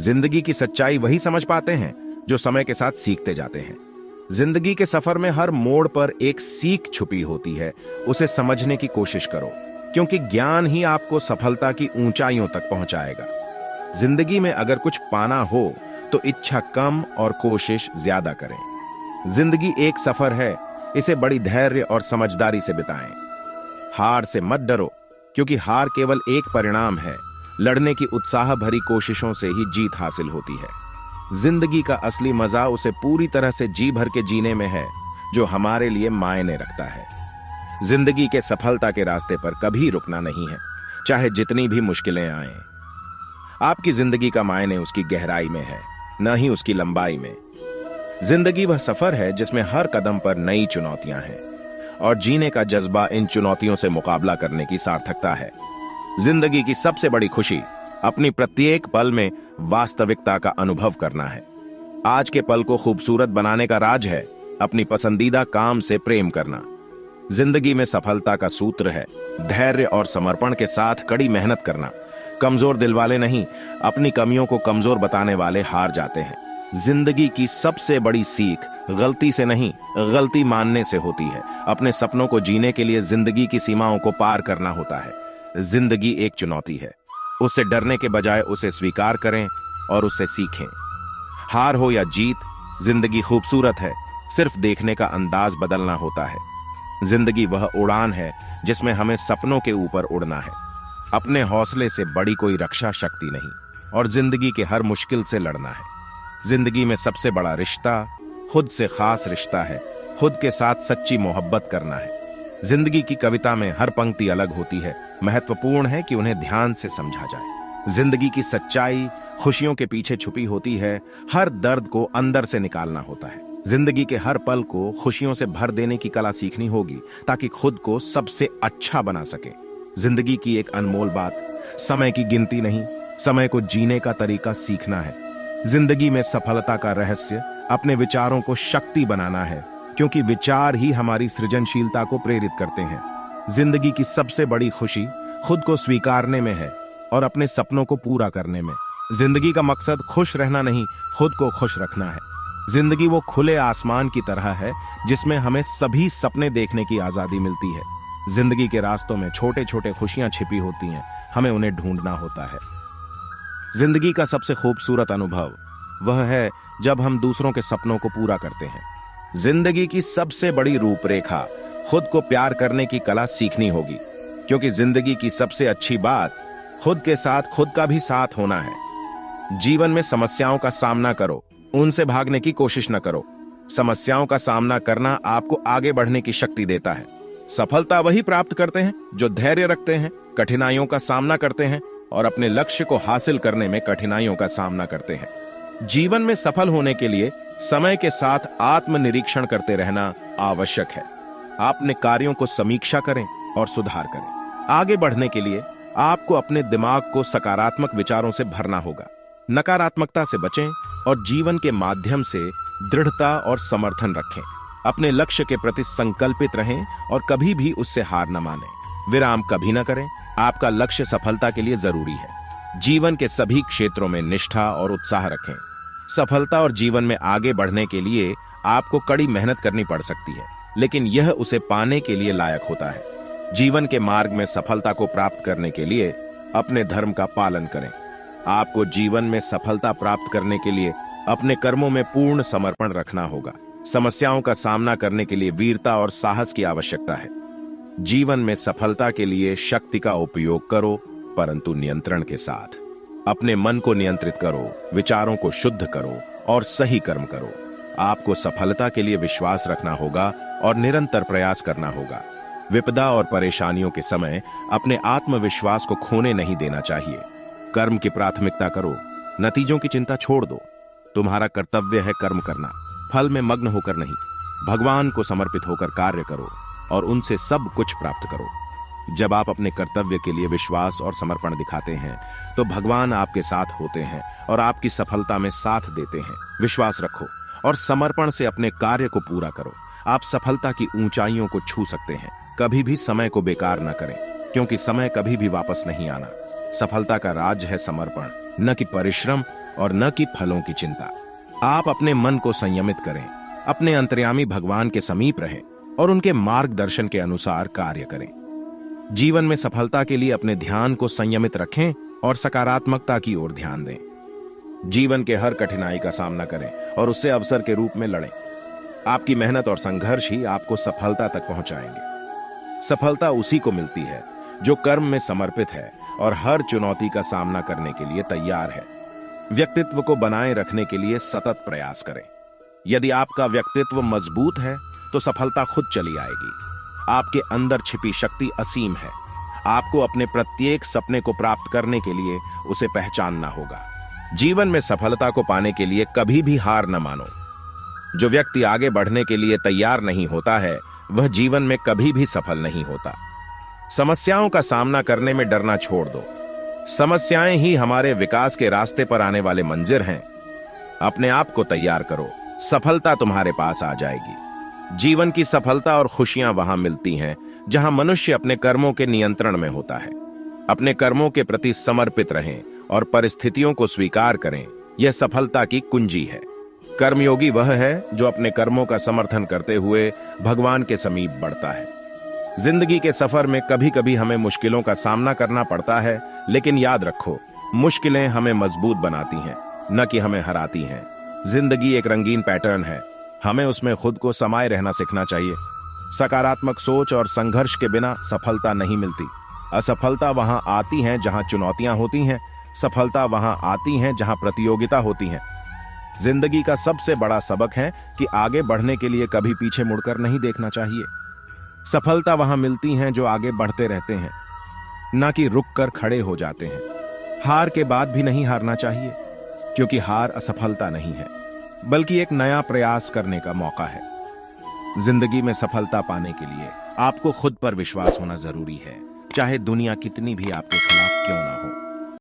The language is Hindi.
जिंदगी की सच्चाई वही समझ पाते हैं जो समय के साथ सीखते जाते हैं। जिंदगी के सफर में हर मोड़ पर एक सीख छुपी होती है, उसे समझने की कोशिश करो, क्योंकि ज्ञान ही आपको सफलता की ऊंचाइयों तक पहुंचाएगा। जिंदगी में अगर कुछ पाना हो तो इच्छा कम और कोशिश ज्यादा करें। जिंदगी एक सफर है, इसे बड़ी धैर्य और समझदारी से बिताएं। हार से मत डरो, क्योंकि हार केवल एक परिणाम है। लड़ने की उत्साह भरी कोशिशों से ही जीत हासिल होती है। जिंदगी का असली मजा उसे पूरी तरह से जी भर के जीने में है, जो हमारे लिए मायने रखता है। जिंदगी के सफलता के रास्ते पर कभी रुकना नहीं है, चाहे जितनी भी मुश्किलें आएं। आपकी जिंदगी का मायने उसकी गहराई में है, न ही उसकी लंबाई में। जिंदगी वह सफर है जिसमें हर कदम पर नई चुनौतियां हैं, और जीने का जज्बा इन चुनौतियों से मुकाबला करने की सार्थकता है। जिंदगी की सबसे बड़ी खुशी अपनी प्रत्येक पल में वास्तविकता का अनुभव करना है। आज के पल को खूबसूरत बनाने का राज है अपनी पसंदीदा काम से प्रेम करना। जिंदगी में सफलता का सूत्र है धैर्य और समर्पण के साथ कड़ी मेहनत करना। कमजोर दिल वाले नहीं, अपनी कमियों को कमजोर बताने वाले हार जाते हैं। जिंदगी की सबसे बड़ी सीख गलती से नहीं, गलती मानने से होती है। अपने सपनों को जीने के लिए जिंदगी की सीमाओं को पार करना होता है। जिंदगी एक चुनौती है, उससे डरने के बजाय उसे स्वीकार करें और उससे सीखें। हार हो या जीत, जिंदगी खूबसूरत है, सिर्फ देखने का अंदाज बदलना होता है। जिंदगी वह उड़ान है जिसमें हमें सपनों के ऊपर उड़ना है। अपने हौसले से बड़ी कोई रक्षा शक्ति नहीं, और जिंदगी के हर मुश्किल से लड़ना है। जिंदगी में सबसे बड़ा रिश्ता खुद से खास रिश्ता है, खुद के साथ सच्ची मोहब्बत करना है। जिंदगी की कविता में हर पंक्ति अलग होती है, महत्वपूर्ण है कि उन्हें ध्यान से समझा जाए। जिंदगी की सच्चाई खुशियों के पीछे छुपी होती है, हर दर्द को अंदर से निकालना होता है। जिंदगी के हर पल को खुशियों से भर देने की कला सीखनी होगी, ताकि खुद को सबसे अच्छा बना सके। जिंदगी की एक अनमोल बात समय की गिनती नहीं, समय को जीने का तरीका सीखना है। जिंदगी में सफलता का रहस्य अपने विचारों को शक्ति बनाना है, क्योंकि विचार ही हमारी सृजनशीलता को प्रेरित करते हैं। जिंदगी की सबसे बड़ी खुशी खुद को स्वीकारने में है और अपने सपनों को पूरा करने में। जिंदगी का मकसद खुश रहना नहीं, खुद को खुश रखना है। जिंदगी वो खुले आसमान की तरह है जिसमें हमें सभी सपने देखने की आजादी मिलती है। जिंदगी के रास्तों में छोटे छोटे खुशियां छिपी होती हैं, हमें उन्हें ढूंढना होता है। जिंदगी का सबसे खूबसूरत अनुभव वह है जब हम दूसरों के सपनों को पूरा करते हैं। जिंदगी की सबसे बड़ी रूपरेखा खुद को प्यार करने की कला सीखनी होगी, क्योंकि जिंदगी की सबसे अच्छी बात खुद के साथ खुद का भी साथ होना है। जीवन में समस्याओं का सामना करो, उनसे भागने की कोशिश न करो। समस्याओं का सामना करना आपको आगे बढ़ने की शक्ति देता है। सफलता वही प्राप्त करते हैं जो धैर्य रखते हैं, कठिनाइयों का सामना करते हैं और अपने लक्ष्य को हासिल करने में कठिनाइयों का सामना करते हैं। जीवन में सफल होने के लिए समय के साथ आत्मनिरीक्षण करते रहना आवश्यक है। आप अपने कार्यों को समीक्षा करें और सुधार करें। आगे बढ़ने के लिए आपको अपने दिमाग को सकारात्मक विचारों से भरना होगा। नकारात्मकता से बचें और जीवन के माध्यम से दृढ़ता और समर्थन रखें। अपने लक्ष्य के प्रति संकल्पित रहें और कभी भी उससे हार न मानें। विराम कभी न करें, आपका लक्ष्य सफलता के लिए जरूरी है। जीवन के सभी क्षेत्रों में निष्ठा और उत्साह रखें। सफलता और जीवन में आगे बढ़ने के लिए आपको कड़ी मेहनत करनी पड़ सकती है, लेकिन यह उसे पाने के लिए लायक होता है। जीवन के मार्ग में सफलता को प्राप्त करने के लिए अपने धर्म का पालन करें। आपको जीवन में सफलता प्राप्त करने के लिए अपने कर्मों में पूर्ण समर्पण रखना होगा। समस्याओं का सामना करने के लिए वीरता और साहस की आवश्यकता है। जीवन में सफलता के लिए शक्ति का उपयोग करो, परंतु नियंत्रण के साथ। अपने मन को नियंत्रित करो, विचारों को शुद्ध करो और सही कर्म करो। आपको सफलता के लिए विश्वास रखना होगा और निरंतर प्रयास करना होगा। विपदा और परेशानियों के समय अपने आत्मविश्वास को खोने नहीं देना चाहिए। कर्म की प्राथमिकता करो, नतीजों की चिंता छोड़ दो। तुम्हारा कर्तव्य है कर्म करना, फल में मग्न होकर नहीं। भगवान को समर्पित होकर कार्य करो और उनसे सब कुछ प्राप्त करो। जब आप अपने कर्तव्य के लिए विश्वास और समर्पण दिखाते हैं तो भगवान आपके साथ होते हैं और आपकी सफलता में साथ देते हैं। विश्वास रखो और समर्पण से अपने कार्य को पूरा करो। आप सफलता की ऊंचाइयों को छू सकते हैं। कभी भी समय को बेकार न करें, क्योंकि समय कभी भी वापस नहीं आना। सफलता का राज है समर्पण। न कि परिश्रम और न कि फलों की चिंता। आप अपने मन को संयमित करें, अपने अंतर्यामी भगवान के समीप रहें और उनके मार्गदर्शन के अनुसार कार्य करें। जीवन में सफलता के लिए अपने ध्यान को संयमित रखें और सकारात्मकता की ओर ध्यान दें। जीवन के हर कठिनाई का सामना करें और उससे अवसर के रूप में लड़ें। आपकी मेहनत और संघर्ष ही आपको सफलता तक पहुंचाएंगे। सफलता उसी को मिलती है जो कर्म में समर्पित है और हर चुनौती का सामना करने के लिए तैयार है। व्यक्तित्व को बनाए रखने के लिए सतत प्रयास करें। यदि आपका व्यक्तित्व मजबूत है तो सफलता खुद चली आएगी। आपके अंदर छिपी शक्ति असीम है। आपको अपने प्रत्येक सपने को प्राप्त करने के लिए उसे पहचानना होगा। जीवन में सफलता को पाने के लिए कभी भी हार न मानो। जो व्यक्ति आगे बढ़ने के लिए तैयार नहीं होता है वह जीवन में कभी भी सफल नहीं होता। समस्याओं का सामना करने में डरना छोड़ दो। समस्याएं ही हमारे विकास के रास्ते पर आने वाले मंजिल हैं। अपने आप को तैयार करो, सफलता तुम्हारे पास आ जाएगी। जीवन की सफलता और खुशियां वहां मिलती हैं जहां मनुष्य अपने कर्मों के नियंत्रण में होता है। अपने कर्मों के प्रति समर्पित रहें और परिस्थितियों को स्वीकार करें। यह सफलता की कुंजी है। कर्मयोगी वह है जो अपने कर्मों का समर्थन करते हुए भगवान के समीप बढ़ता है। जिंदगी के सफर में कभी कभी हमें मुश्किलों का सामना करना पड़ता है, लेकिन याद रखो, मुश्किलें हमें मजबूत बनाती हैं, न कि हमें हराती हैं। जिंदगी एक रंगीन पैटर्न है, हमें उसमें खुद को समाये रहना सीखना चाहिए। सकारात्मक सोच और संघर्ष के बिना सफलता नहीं मिलती। असफलता वहां आती है जहां चुनौतियां होती हैं, सफलता वहां आती है जहां प्रतियोगिता होती है। जिंदगी का सबसे बड़ा सबक है कि आगे बढ़ने के लिए कभी पीछे मुड़कर नहीं देखना चाहिए। सफलता वहां मिलती है जो आगे बढ़ते रहते हैं, ना कि रुककर खड़े हो जाते हैं। हार के बाद भी नहीं हारना चाहिए, क्योंकि हार असफलता नहीं है, बल्कि एक नया प्रयास करने का मौका है। जिंदगी में सफलता पाने के लिए आपको खुद पर विश्वास होना जरूरी है, चाहे दुनिया कितनी भी आपके खिलाफ क्यों ना हो।